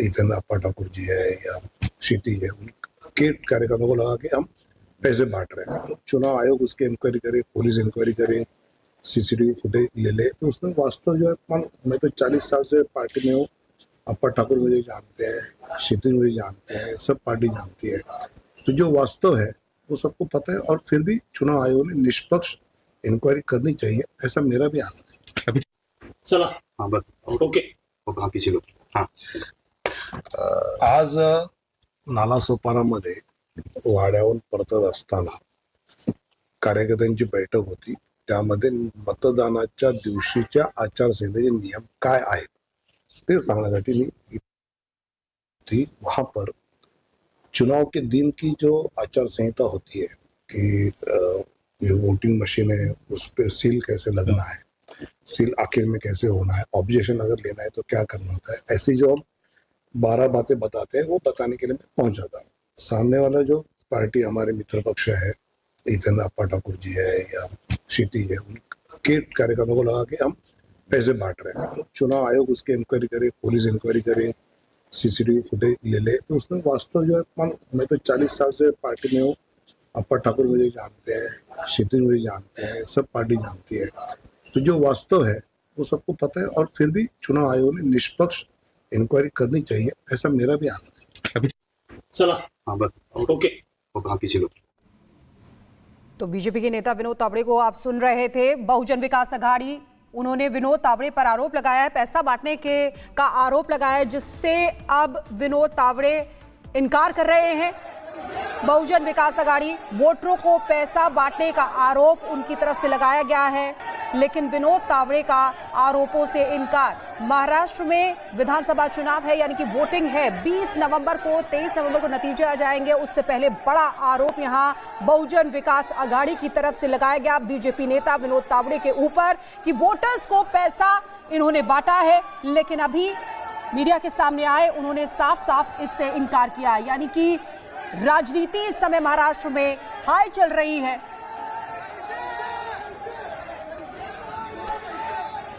इतन अप्पा ठाकुर जी है या क्षिति है, उनके कार्यकर्ताओं को लगा के हम पैसे बांट रहे हैं। तो चुनाव आयोग उसकी इंक्वायरी करे, पुलिस इंक्वायरी करे, सीसीटीवी फुटेज ले ले, तो उसमें वास्तव जो है, मैं तो 40 साल से पार्टी में हूँ। अप्पा ठाकुर मुझे जानते हैं, क्षिति मुझे जानते हैं, सब पार्टी जानती है। तो जो वास्तव है वो सबको पता है, और फिर भी चुनाव आयोग ने निष्पक्ष इंक्वायरी करनी चाहिए, ऐसा मेरा भी आग्रह है। अभी चला हाँ बस ओके कहाँ पीछे लो हाँ। आज नालासोपारामध्ये वाड्यावरून परतत असताना कार्यकर्त्यांची बैठक होती। त्यामध्ये मतदानाच्या दिवशीच्या आचारसंहितेचे नियम काय आहेत ते सांगण्यासाठी मी वहां पर चुनाव के दिन की जो आचार संहिता होती है कि जो वोटिंग मशीन है उस पर सील कैसे लगना है, सील आखिर में कैसे होना है, ऑब्जेक्शन अगर लेना है तो क्या करना होता है, ऐसी जो हम 12 बातें बताते हैं वो बताने के लिए मैं पहुंच जाता हूँ। सामने वाला जो पार्टी हमारे मित्र पक्ष है, इतन अप्पा ठाकुर जी है या क्षिति है, उनके कार्यकर्ताओं को लगा के हम पैसे बांट रहे हैं। तो चुनाव आयोग उसकी इंक्वायरी करे, पुलिस इंक्वायरी करे, सीसीटीवी फुटेज ले ले, तो उसमें वास्तव जो है, मैं तो 40 साल से पार्टी में हूँ। अप्पा ठाकुर मुझे जानते हैं, क्षिति मुझे जानते हैं, सब पार्टी जानती है। तो जो वास्तव है वो सबको पता है, और फिर भी चुनाव आयोग ने निष्पक्ष इंक्वायरी करनी चाहिए, ऐसा मेरा भी आग्रह है। अभी चला हाँ बस ओके कहाँ पीछे लो। तो बीजेपी के नेता विनोद तावड़े को आप सुन रहे थे। बहुजन विकास अघाड़ी, उन्होंने विनोद तावड़े पर आरोप लगाया है, पैसा बांटने का आरोप लगाया है, जिससे अब विनोद तावड़े इनकार कर रहे हैं। बहुजन विकास अघाड़ी, वोटरों को पैसा बांटने का आरोप उनकी तरफ से लगाया गया है, लेकिन विनोद तावड़े का आरोपों से इनकार। महाराष्ट्र में विधानसभा चुनाव है, यानी कि वोटिंग है 20 नवंबर को, 23 नवंबर को नतीजे आ जाएंगे। उससे पहले बड़ा आरोप यहां बहुजन विकास अघाड़ी की तरफ से लगाया गया बीजेपी नेता विनोद तावड़े के ऊपर कि वोटर्स को पैसा इन्होंने बांटा है, लेकिन अभी मीडिया के सामने आए उन्होंने साफ साफ इससे इनकार किया। यानी कि राजनीति इस समय महाराष्ट्र में हाई चल रही है।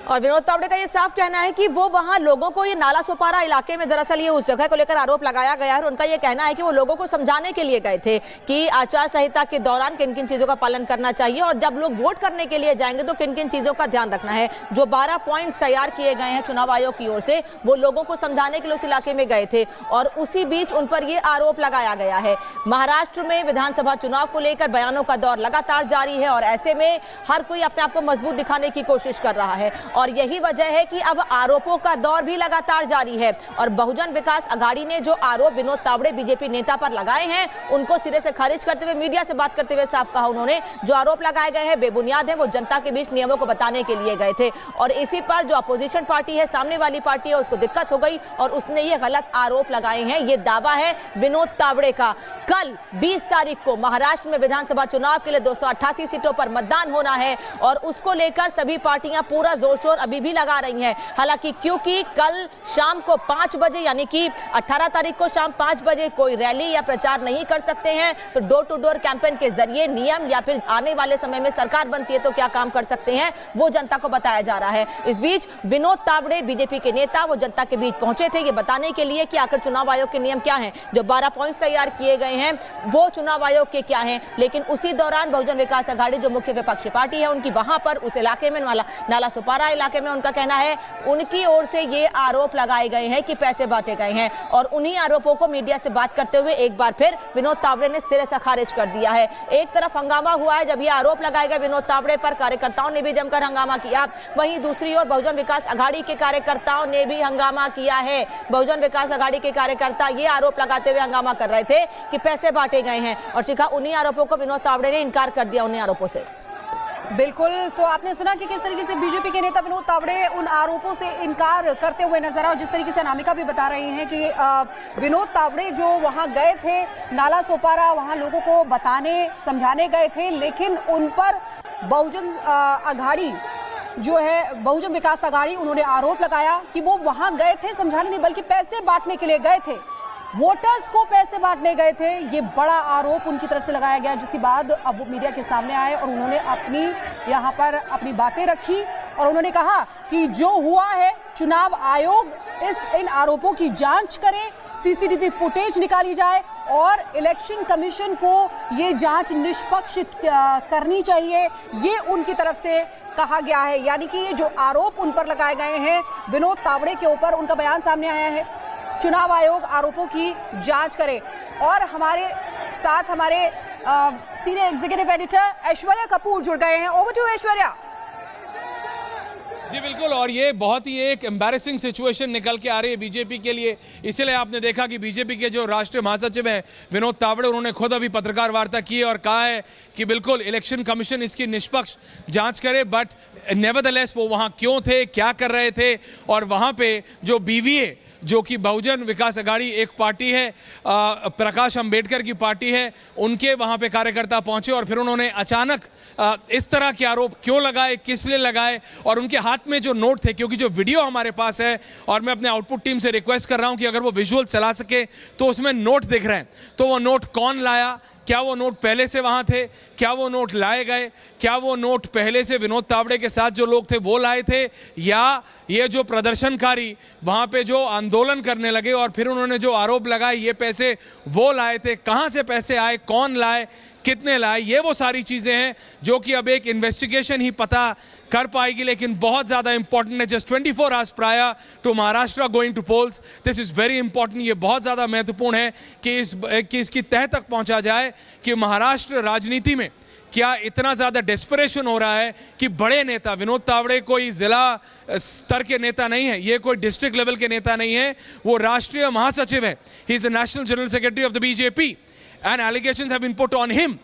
और विनोद तावड़े का ये साफ कहना है कि वो वहां लोगों को, ये नालासोपारा इलाके में दरअसल ये उस जगह को लेकर आरोप लगाया गया है, और उनका ये कहना है कि वो लोगों को समझाने के लिए गए थे कि आचार संहिता के दौरान किन किन चीजों का पालन करना चाहिए, और जब लोग वोट करने के लिए जाएंगे तो किन किन चीजों का ध्यान रखना है। जो 12 पॉइंट्स तैयार किए गए हैं चुनाव आयोग की ओर से, वो लोगों को समझाने के लिए उस इलाके में गए थे, और उसी बीच उन पर यह आरोप लगाया गया है। महाराष्ट्र में विधानसभा चुनाव को लेकर बयानों का दौर लगातार जारी है, और ऐसे में हर कोई अपने आप को मजबूत दिखाने की कोशिश कर रहा है, और यही वजह है कि अब आरोपों का दौर भी लगातार जारी है। और बहुजन विकास अघाड़ी ने जो आरोप विनोद तावड़े बीजेपी नेता पर लगाए हैं, उनको सिरे से खारिज करते हुए, मीडिया से बात करते हुए साफ कहा उन्होंने, जो आरोप लगाए गए हैं बेबुनियाद है, वो जनता के बीच नियमों को बताने के लिए गए थे, और इसी पर जो अपोजिशन पार्टी है, सामने वाली पार्टी है, उसको दिक्कत हो गई और उसने ये गलत आरोप लगाए हैं। ये दावा है विनोद तावड़े का। कल 20 तारीख को महाराष्ट्र में विधानसभा चुनाव के लिए 288 सीटों पर मतदान होना है, और उसको लेकर सभी पार्टियां पूरा जोर शोर अभी भी लगा रही हैं। हालांकि क्योंकि कल शाम को 5 बजे, यानी कि 18 तारीख को शाम 5 बजे कोई रैली या प्रचार नहीं कर सकते हैं, तो डोर टू डोर कैंपेन के जरिए नियम, या फिर आने वाले समय में सरकार बनती है तो क्या काम कर सकते हैं, वो जनता को बताया जा रहा है। इस बीच विनोद तावड़े बीजेपी के नेता वो जनता के बीच पहुंचे थे, ये बताने के लिए कि आखिर चुनाव आयोग के नियम क्या हैं, जो 12 पॉइंट्स तैयार किए गए हैं वो चुनाव आयोग के क्या हैं। लेकिन उसी दौरान बहुजन विकास अघाड़ी जो मुख्य विपक्षी पार्टी है, उनकी वहां पर उस इलाके में, नालासोपारा इलाके में, उनका कहना है उनकी ओर से ये आरोप लगाए गए हैं कि पैसे बांटे गए हैं, और उन्हीं आरोपों को मीडिया से बात करते हुए एक बार फिर विनोद तावड़े ने सिरे से खारिज कर दिया है। एक तरफ हंगामा हुआ है जब ये आरोप लगाए गए विनोद तावड़े पर, कार्यकर्ताओं ने भी जमकर हंगामा किया, वहीं दूसरी ओर बहुजन विकास अघाड़ी के कार्यकर्ताओं ने भी हंगामा किया है। बहुजन विकास अघाड़ी के कार्यकर्ता ये आरोप लगाते हुए हंगामा कर रहे थे कि पैसे बांटे गए हैं, और शिखा उन्हीं आरोपों को विनोद तावड़े ने इनकार कर दिया, उन्हीं आरोपों से। बिल्कुल, तो आपने सुना कि किस तरीके से बीजेपी के नेता विनोद तावड़े उन आरोपों से इनकार करते हुए नजर आए। जिस तरीके से अनामिका भी बता रही हैं कि विनोद तावड़े जो वहां गए थे नालासोपारा, वहां लोगों को बताने समझाने गए थे, लेकिन उन पर बहुजन अघाड़ी जो है, बहुजन विकास अघाड़ी, उन्होंने आरोप लगाया कि वो वहां गए थे समझाने नहीं, बल्कि पैसे बांटने के लिए गए थे, वोटर्स को पैसे बांटने गए थे। ये बड़ा आरोप उनकी तरफ से लगाया गया, जिसके बाद अब वो मीडिया के सामने आए और उन्होंने यहाँ पर अपनी बातें रखी और उन्होंने कहा कि जो हुआ है चुनाव आयोग इन आरोपों की जांच करे, सीसीटीवी फुटेज निकाली जाए और इलेक्शन कमीशन को ये जांच निष्पक्ष करनी चाहिए, ये उनकी तरफ से कहा गया है। यानी कि ये जो आरोप उन पर लगाए गए हैं विनोद तावड़े के ऊपर, उनका बयान सामने आया है, चुनाव आयोग आरोपों की जांच करे। और हमारे साथ हमारे senior executive editor Aishwarya Kapoor जुड़ गए हैं। Over to Aishwarya. जी बिल्कुल, और ये बहुत ही एक एम्बैरेसिंग सिचुएशन निकल के आ रही है बीजेपी के लिए। इसीलिए आपने देखा कि बीजेपी के जो राष्ट्रीय महासचिव हैं विनोद तावड़े, उन्होंने खुद अभी पत्रकार वार्ता की है और कहा है कि बिल्कुल इलेक्शन कमीशन इसकी निष्पक्ष जांच करे, बट नेवरदलेस वो वहाँ क्यों थे, क्या कर रहे थे, और वहाँ पे जो बीवीए जो कि बहुजन विकास अघाड़ी एक पार्टी है, प्रकाश अंबेडकर की पार्टी है, उनके वहाँ पे कार्यकर्ता पहुँचे और फिर उन्होंने अचानक इस तरह के आरोप क्यों लगाए, किस लिए लगाए, और उनके हाथ में जो नोट थे, क्योंकि जो वीडियो हमारे पास है और मैं अपने आउटपुट टीम से रिक्वेस्ट कर रहा हूँ कि अगर वो विजुअल चला सके तो उसमें नोट दिख रहे हैं, तो वो नोट कौन लाया, क्या वो नोट पहले से वहाँ थे, क्या वो नोट लाए गए, क्या वो नोट पहले से विनोद तावड़े के साथ जो लोग थे वो लाए थे, या ये जो प्रदर्शनकारी वहाँ पे जो आंदोलन करने लगे और फिर उन्होंने जो आरोप लगाए ये पैसे वो लाए थे, कहाँ से पैसे आए, कौन लाए, कितने लाए, ये वो सारी चीज़ें हैं जो कि अब एक इन्वेस्टिगेशन ही पता कर पाएगी। लेकिन बहुत ज़्यादा इंपॉर्टेंट है, just 24 hours prior to Maharashtra going to polls, this is very important. ये बहुत ज़्यादा महत्वपूर्ण है कि इसकी तह तक पहुंचा जाए कि महाराष्ट्र राजनीति में क्या इतना ज़्यादा डेस्परेशन हो रहा है कि बड़े नेता, विनोद तावड़े कोई ज़िला स्तर के नेता नहीं है, ये कोई डिस्ट्रिक्ट लेवल के नेता नहीं है, वो राष्ट्रीय महासचिव है, he is the national general secretary of the BJP and allegations have been put on him.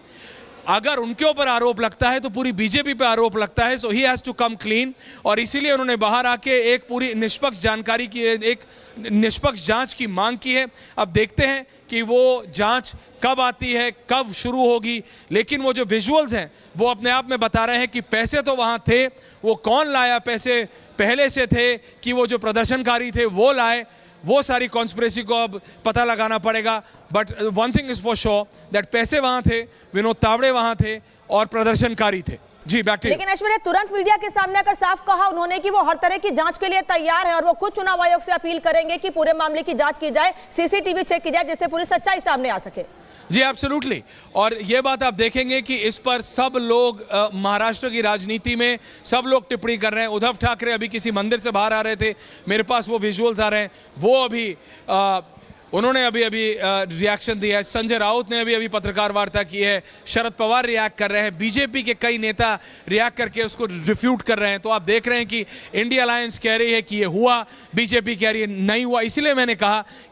अगर उनके ऊपर आरोप लगता है तो पूरी बीजेपी पे आरोप लगता है, so he has to come clean. और इसीलिए उन्होंने बाहर आके एक पूरी निष्पक्ष जानकारी की, एक निष्पक्ष जांच की मांग की है। अब देखते हैं कि वो जांच कब आती है, कब शुरू होगी, लेकिन वो जो विजुअल्स हैं वो अपने आप में बता रहे हैं कि पैसे तो वहाँ थे, वो कौन लाया, पैसे पहले से थे कि वो जो प्रदर्शनकारी थे वो लाए, वो सारी कॉन्स्पिरेसी को अब पता लगाना पड़ेगा। But one thing is for sure that पैसे वहाँ थे, विनोद तावड़े वहाँ थे और प्रदर्शनकारी थे। जी बैक टू यू। लेकिन ऐश्वर्या तुरंत मीडिया के सामने आकर साफ कहा उन्होंने कि वो हर तरह की जांच के लिए तैयार है और वो खुद चुनाव आयोग से अपील करेंगे कि पूरे मामले की जांच की जाए, सीसीटीवी चेक की जाए, जिससे पूरी सच्चाई सामने आ सके। जी एब्सोल्युटली, और ये बात आप देखेंगे कि इस पर सब लोग महाराष्ट्र की राजनीति में सब लोग टिप्पणी कर रहे हैं। उद्धव ठाकरे अभी किसी मंदिर से बाहर आ रहे थे, मेरे पास वो विजुअल्स आ रहे हैं, वो अभी उन्होंने अभी रिएक्शन दिया है। संजय राउत ने अभी पत्रकार वार्ता की है, शरद पवार रिएक्ट कर रहे हैं, बीजेपी के कई नेता रिएक्ट करके उसको रिफ्यूट कर रहे हैं। तो आप देख रहे हैं कि इंडिया अलायंस कह रही है कि ये हुआ, बीजेपी कह रही है नहीं हुआ। इसीलिए मैंने कहा कि